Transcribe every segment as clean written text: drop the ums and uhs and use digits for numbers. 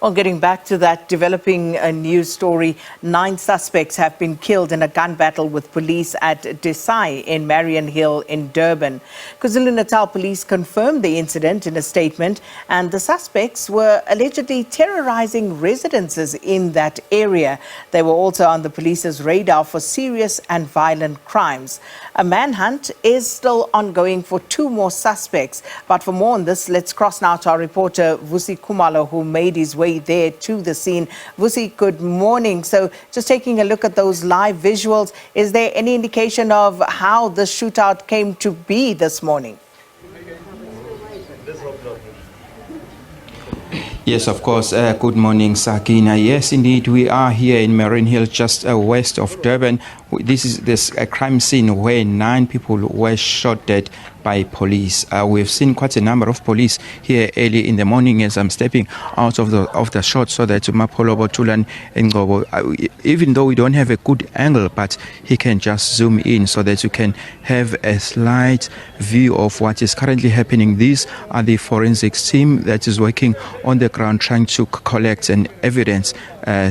Well, getting back to that developing news story, 9 suspects have been killed in a gun battle with police at Desai in Marianhill in Durban. KwaZulu-Natal police confirmed the incident in a statement, and the suspects were allegedly terrorizing residences in that area. They were also on the police's radar for serious and violent crimes. A manhunt is still ongoing for 2 more suspects. But for more on this, let's cross now to our reporter Vusi Khumalo, who made his way there to the scene. Vusi, good morning. So just taking a look at those live visuals, is there any indication of how the shootout came to be this morning? Yes, of course. Good morning, Sakina. Yes, indeed, we are here in Marianhill, just west of Durban. This is a crime scene where 9 people were shot dead by police. We've seen quite a number of police here early in the morning as I'm stepping out of the shot, so that Mapolobo, Tulan and Ngobo, even though we don't have a good angle, but he can just zoom in so that you can have a slight view of what is currently happening. These are the forensics team that is working on the ground trying to collect an evidence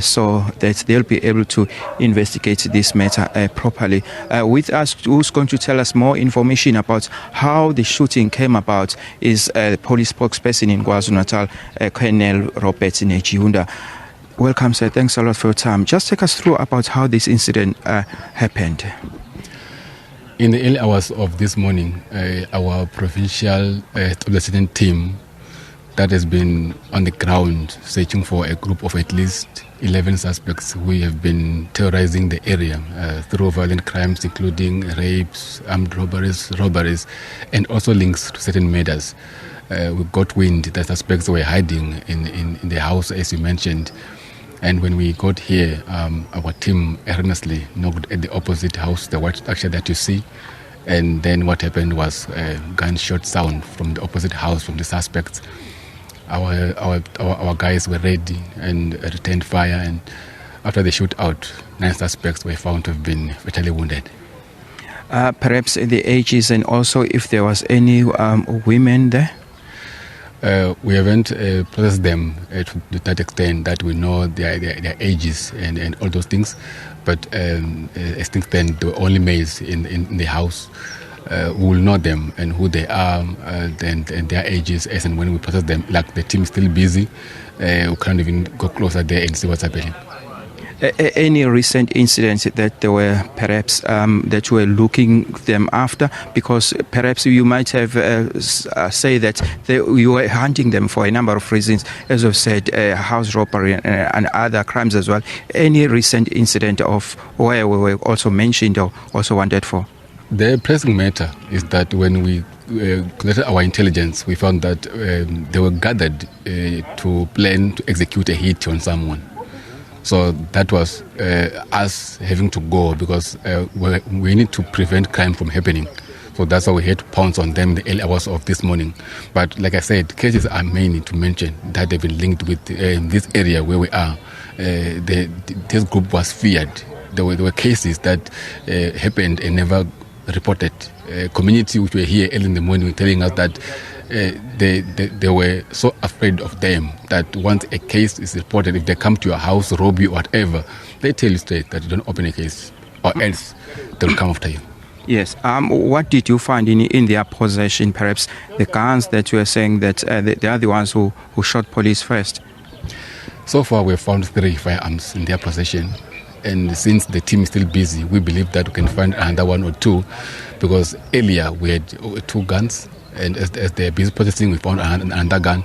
so that they'll be able to investigate this matter properly. With us, who's going to tell us more information about how the shooting came about is the police spokesperson in KwaZulu-Natal, Colonel Robert Nejiunda. Welcome, sir. Thanks a lot for your time. Just take us through about how this incident happened. In the early hours of this morning, our provincial establishment team that has been on the ground searching for a group of at least 11 suspects who have been terrorizing the area through violent crimes, including rapes, armed robberies, and also links to certain murders. We got wind that suspects were hiding in the house, as you mentioned. And when we got here, our team earnestly knocked at the opposite house, the white structure that you see. And then what happened was a gunshot sound from the opposite house from the suspects. Our guys were ready and returned fire, and after the shootout, 9 suspects were found to have been fatally wounded. Perhaps the ages, and also if there was any women there? We haven't processed them to that extent that we know their ages and all those things, but as things stand, there were only males in the house. We will know them and who they are and their ages as and when we process them. Like, the team is still busy. We can't even go closer there and see what's happening. Any recent incidents that they were perhaps that you were looking them after? Because perhaps you might have say that you were hunting them for a number of reasons, as I've said, house robbery and other crimes as well. Any recent incident of where we were also mentioned or also wanted for? The pressing matter is that when we collected our intelligence, we found that they were gathered to plan to execute a hit on someone. So that was us having to go because we need to prevent crime from happening. So that's why we had to pounce on them the early hours of this morning. But like I said, cases are many to mention that they've been linked with this area where we are. This group was feared. There were cases that happened and never reported. Community which were here early in the morning were telling us that they were so afraid of them that once a case is reported, if they come to your house, rob you, whatever, they tell you straight that you don't open a case or else they'll come after you. Yes. What did you find in their possession? Perhaps the guns that you were saying that they are the ones who shot police first? So far, we have found 3 firearms in their possession. And since the team is still busy, we believe that we can find another 1 or 2, because earlier we had 2 guns, and as they're busy processing, we found another gun.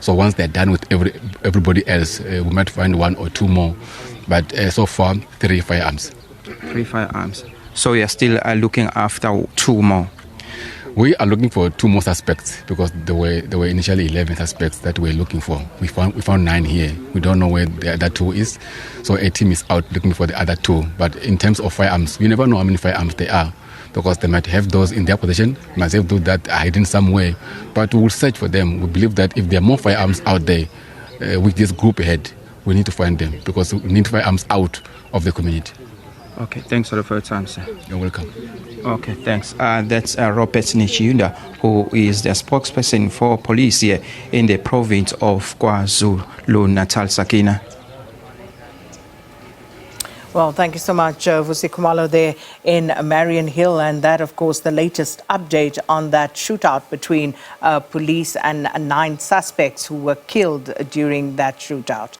So once they're done with everybody else, we might find 1 or 2 more. But so far, 3 firearms. 3 firearms. So you're still looking after 2 more? We are looking for 2 more suspects because there were initially 11 suspects that we were looking for. We found 9 here. We don't know where the other 2 is. So a team is out looking for the other 2. But in terms of firearms, we never know how many firearms there are because they might have those in their possession, might have those that are hidden somewhere. But we will search for them. We believe that if there are more firearms out there with this group ahead, we need to find them because we need firearms out of the community. Okay, thanks for your time, sir. You're welcome. Okay, thanks. That's Robert Nichiunda, who is the spokesperson for police here in the province of KwaZulu-Natal. Sakina. Well, thank you so much, Vusi Khumalo, there in Marianhill. And that, of course, the latest update on that shootout between police and 9 suspects who were killed during that shootout.